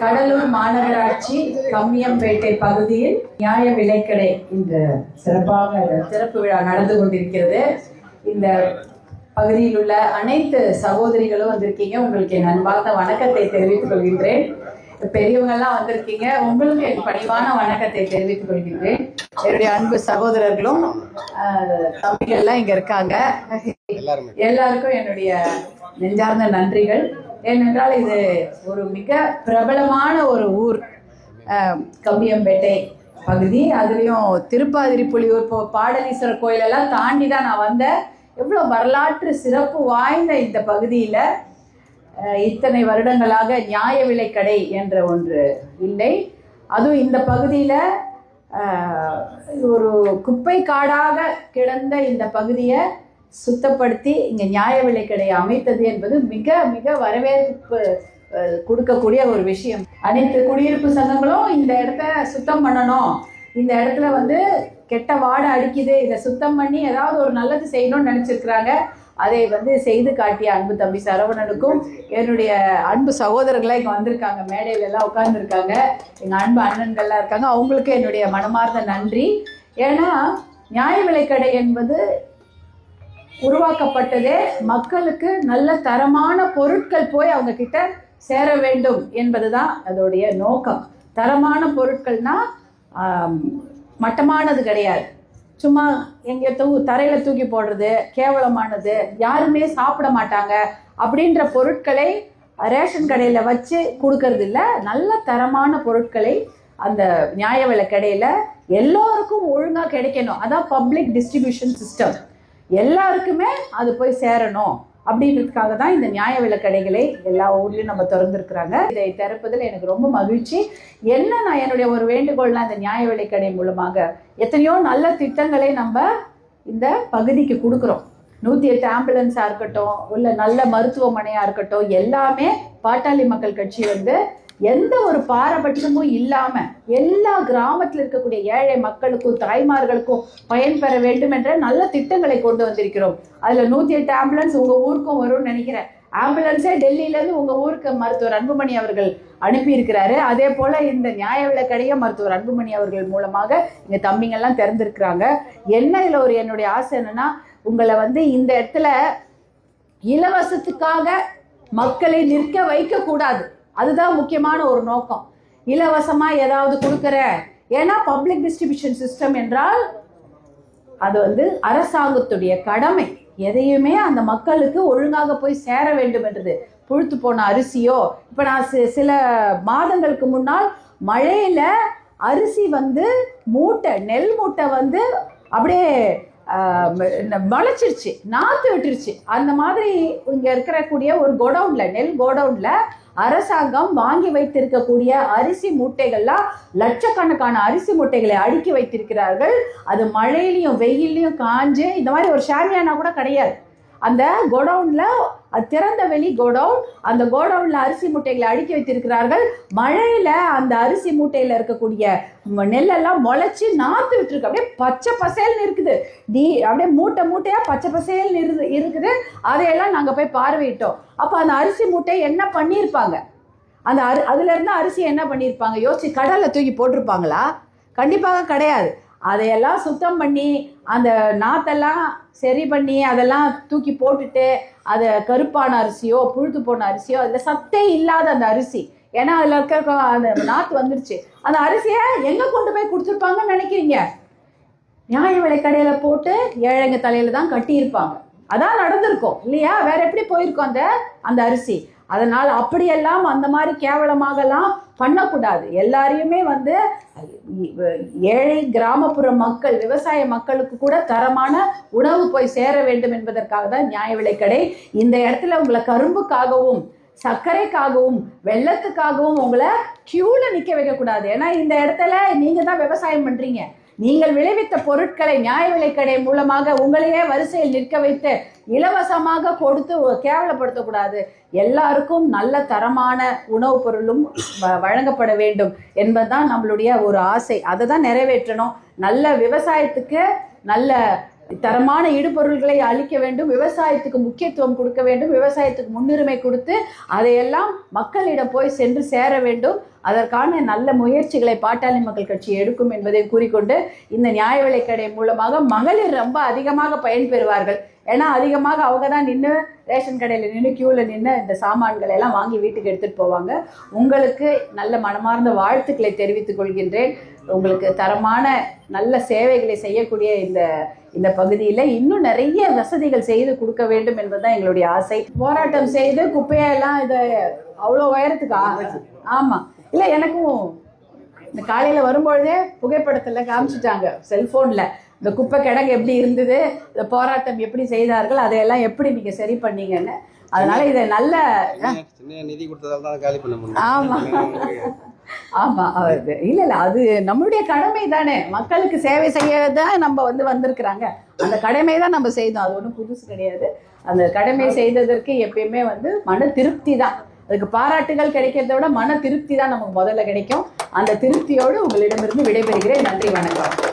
கடலூர் மாநகராட்சி கம்மியம்பேட்டை பகுதியில் நியாய விலைக்கடை இந்த சிறப்பாக திறப்பு விழா நடந்து கொண்டிருக்கிறது. இந்த பகுதியில் உள்ள அனைத்து சகோதரிகளும் வந்திருக்கீங்க. உங்களுக்கு என் அன்பார்ந்த வணக்கத்தை தெரிவித்துக் கொள்கின்றேன். பெரியவங்கெல்லாம் வந்திருக்கீங்க, உங்களுக்கு என் பணிவான வணக்கத்தை தெரிவித்துக் கொள்கின்றேன். என்னுடைய அன்பு சகோதரர்களும் தம்பிகள்லாம் இங்க இருக்காங்க. எல்லாருக்கும் என்னுடைய நெஞ்சார்ந்த நன்றிகள். ஏனென்றால் இது ஒரு மிக பிரபலமான ஒரு ஊர், கம்மியம்பேட்டை பகுதி. அதுலேயும் திருப்பாதிரி புலியூர் பாடலீஸ்வரர் கோயிலெல்லாம் தாண்டி தான் நான் வந்தேன். எவ்வளோ வரலாற்று சிறப்பு வாய்ந்த இந்த பகுதியில் இத்தனை வருடங்களாக நியாய விலைக்கடை என்ற ஒன்று இல்லை. அதுவும் இந்த பகுதியில் ஒரு குப்பை காடாக கிடந்த இந்த பகுதியை சுத்தப்படுத்தி இங்கே நியாய விலைக்கடை அமைத்தது என்பது மிக மிக வரவேற்பு கொடுக்கக்கூடிய ஒரு விஷயம். அனைத்து குடியிருப்பு சங்கங்களும் இந்த இடத்த சுத்தம் பண்ணணும், இந்த இடத்துல கெட்ட வாடை அடிக்குது, இதை சுத்தம் பண்ணி ஏதாவது ஒரு நல்லது செய்யணும்னு நினச்சிருக்கிறாங்க. அதை செய்து காட்டிய அன்பு தம்பி சரவணனுக்கும் என்னுடைய அன்பு சகோதரர்களாக இங்கே வந்திருக்காங்க, மேடையில எல்லாம் உட்கார்ந்துருக்காங்க, எங்கள் அன்பு அண்ணன்கள்லாம் இருக்காங்க. அவங்களுக்கு என்னுடைய மனமார்ந்த நன்றி. ஏன்னா நியாய விலைக்கடை என்பது உருவாக்கப்பட்டதே மக்களுக்கு நல்ல தரமான பொருட்கள் போய் அவங்க கிட்ட சேர வேண்டும் என்பதுதான் அதோடைய நோக்கம். தரமான பொருட்கள்னா மட்டமானது கிடையாது, சும்மா எங்கே தரையில் தூக்கி போடுறது, கேவலமானது, யாருமே சாப்பிட மாட்டாங்க அப்படின்ற பொருட்களை ரேஷன் கடையில் வச்சு கொடுக்கறது இல்லை. நல்ல தரமான பொருட்களை அந்த நியாய விலை கடையில் எல்லோருக்கும் ஒழுங்காக கிடைக்கணும். அதான் பப்ளிக் டிஸ்ட்ரிபியூஷன் சிஸ்டம். எல்லாருக்குமே அது போய் சேரணும் அப்படின்றதுக்காக தான் இந்த நியாய விலை கடைகளை எல்லா ஊர்லேயும் நம்ம திறந்துருக்குறாங்க. இதை திறப்பதில் எனக்கு ரொம்ப மகிழ்ச்சி. நான் என்னுடைய ஒரு வேண்டுகோள்னா, இந்த நியாய விலை கடை மூலமாக எத்தனையோ நல்ல திட்டங்களை நம்ம இந்த பகுதிக்கு கொடுக்குறோம். 108 ஆம்புலன்ஸாக இருக்கட்டும், இல்லை நல்ல மருத்துவமனையாக இருக்கட்டும், எல்லாமே பாட்டாளி மக்கள் கட்சி எந்த ஒரு பாரபட்சமும் இல்லாமல் எல்லா கிராமத்தில் இருக்கக்கூடிய ஏழை மக்களுக்கும் தாய்மார்களுக்கும் பயன்பெற வேண்டும் என்ற நல்ல திட்டங்களை கொண்டு வந்திருக்கிறோம். அதில் 108 ஆம்புலன்ஸ் உங்கள் ஊருக்கும் வரும்னு நினைக்கிறேன். ஆம்புலன்ஸே டெல்லியிலேருந்து உங்கள் ஊருக்கு மருத்துவர் அன்புமணி அவர்கள் அனுப்பியிருக்கிறாரு. அதே போல் இந்த நியாய விலைக்கடையை மருத்துவர் அன்புமணி அவர்கள் மூலமாக இங்கே தம்பிங்கெல்லாம் திறந்திருக்கிறாங்க. இதில் ஒரு என்னுடைய ஆசை என்னன்னா, உங்களை இந்த இடத்துல இலவசத்துக்காக மக்களை நிற்க வைக்கக்கூடாது. அதுதான் முக்கியமான ஒரு நோக்கம். இலவசமாக ஏதாவது கொடுக்குற, ஏன்னா பப்ளிக் டிஸ்ட்ரிபியூஷன் சிஸ்டம் என்றால் அது அரசாங்கத்துடைய கடமை. எதையுமே அந்த மக்களுக்கு ஒழுங்காக போய் சேர வேண்டும் என்றது. புழுத்து போன அரிசியோ, இப்போ நான் சில மாதங்களுக்கு முன்னால் மழையில் அரிசி மூட்டை, நெல் மூட்டை அப்படியே முளைச்சிருச்சு, நாற்று விட்டுருச்சு. அந்த மாதிரி இங்கே இருக்கக்கூடிய ஒரு கோடவுனில், நெல் கோடவுனில் அரசாங்கம் வாங்கி வைத்திருக்கக்கூடிய அரிசி மூட்டைகள்லாம் லட்சக்கணக்கான அரிசி மூட்டைகளை அடுக்கி வைத்திருக்கிறார்கள். அது மழையிலையும் வெயிலையும் காஞ்சு, இந்த மாதிரி ஒரு ஷாமியானா கூட கிடையாது. அந்த கோடவுனில், அது திறந்த வெளி கோடவுன், அந்த கோடவுனில் அரிசி மூட்டைகளை அடுக்கி வைத்திருக்கிறார்கள். மழையில் அந்த அரிசி மூட்டையில் இருக்கக்கூடிய நெல்லெல்லாம் முளைச்சி நாற்று விட்டுருக்கு, அப்படியே பச்சை பசேல்னு இருக்குது. அப்படியே மூட்டை மூட்டையாக பச்சை பசேல்னு இருக்குது. அதையெல்லாம் நாங்கள் போய் பார்வையிட்டோம். அப்போ அந்த அரிசி மூட்டை என்ன பண்ணியிருப்பாங்க, அதுலேருந்து அரிசி என்ன பண்ணியிருப்பாங்க யோசிச்சு, கடலில் தூக்கி போட்டிருப்பாங்களா? கண்டிப்பாக கிடையாது. அதையெல்லாம் சுத்தம் பண்ணி அந்த நாத்தெல்லாம் சரி பண்ணி அதெல்லாம் தூக்கி போட்டுட்டு, அதை கருப்பான அரிசியோ புழுத்து போன அரிசியோ, அதில் சத்தே இல்லாத அந்த அரிசி, ஏன்னா அதில் இருக்க அந்த நாற்று வந்துருச்சு. அந்த அரிசியை எங்கே கொண்டு போய் கொடுத்துருப்பாங்கன்னு நினைக்கிறீங்க? நியாய விலை கடையில் போட்டு ஏழைங்க தலையில் தான் கட்டியிருப்பாங்க. அதான் நடந்திருக்கும் இல்லையா? வேற எப்படி போயிருக்கோம் அந்த அரிசி? அதனால் அப்படியெல்லாம் அந்த மாதிரி கேவலமாகலாம் பண்ணக்கூடாது. எல்லாரையுமே ஏழை கிராமப்புற மக்கள், விவசாய மக்களுக்கு கூட தரமான உணவு போய் சேர வேண்டும் என்பதற்காக தான் நியாய விலைக்கடை. இந்த இடத்துல உங்களை கரும்புக்காகவும் சர்க்கரைக்காகவும் வெள்ளத்துக்காகவும் உங்களை கியூவில் நிற்க வைக்கக்கூடாது. ஏன்னா இந்த இடத்துல நீங்கள் தான் விவசாயம் பண்ணுறீங்க. நீங்கள் விளைவித்த பொருட்களை நியாய விலைக்கடை மூலமாக உங்களையே வரிசையில் நிற்க வைத்து இலவசமாக கொடுத்து கேவலப்படுத்தக்கூடாது. எல்லாருக்கும் நல்ல தரமான உணவுப் பொருளும் வழங்கப்பட வேண்டும் என்பதுதான் நம்மளுடைய ஒரு ஆசை. அதை தான் நிறைவேற்றணும். நல்ல விவசாயத்துக்கு நல்ல தரமான இடுபொருள்களை அளிக்க வேண்டும், விவசாயத்துக்கு முக்கியத்துவம் கொடுக்க வேண்டும், விவசாயத்துக்கு முன்னுரிமை கொடுத்து அதையெல்லாம் மக்களிடம் போய் சென்று சேர வேண்டும். அதற்கான நல்ல முயற்சிகளை பாட்டாளி மக்கள் கட்சி எடுக்கும் என்பதை கூறிக்கொண்டு, இந்த நியாய விலைக்கடை மூலமாக மகளிர் ரொம்ப அதிகமாக பயன்பெறுவார்கள். ஏன்னா அதிகமாக அவங்க தான் நின்று ரேஷன் கடையில் நின்று க்யூவில் நின்று இந்த சாமான்களை எல்லாம் வாங்கி வீட்டுக்கு எடுத்துகிட்டு போவாங்க. உங்களுக்கு நல்ல மனமார்ந்த வாழ்த்துக்களை தெரிவித்துக் கொள்கின்றேன். உங்களுக்கு தரமான நல்ல சேவைகளை செய்யக்கூடிய இந்த பகுதியில் இன்னும் நிறைய வசதிகள் செய்து கொடுக்க வேண்டும் என்பதுதான் எங்களுடைய ஆசை. போராட்டம் செய்து குப்பையெல்லாம் இதை அவ்வளோ உயரத்துக்கா? ஆமாம், இல்லை எனக்கும் இந்த காலையில் வரும்பொழுதே புகைப்படத்தில் காமிச்சிட்டாங்க செல்ஃபோனில், இந்த குப்பை கிடங்கு எப்படி இருந்தது, இந்த போராட்டம் எப்படி செய்தார்கள், அதையெல்லாம் எப்படி நீங்கள் சரி பண்ணீங்கன்னு. அதனால இதை நல்ல நிதி கொடுத்ததால தான் காலி பண்ண முடியும். ஆமாம் ஆமாம், அவருக்கு இல்லை அது நம்மளுடைய கடமை தானே, மக்களுக்கு சேவை செய்ய தான் நம்ம வந்திருக்கிறாங்க. அந்த கடமை தான் நம்ம செய்தோம், அது ஒன்றும் புதுசு கிடையாது. அந்த கடமை செய்ததற்கு எப்பயுமே மன திருப்தி தான். அதுக்கு பாராட்டுகள் கிடைக்கிறத விட மன திருப்தி தான் நமக்கு முதல்ல கிடைக்கும். அந்த திருப்தியோடு உங்களிடமிருந்து விடைபெறுகிறேன். நன்றி, வணக்கம்.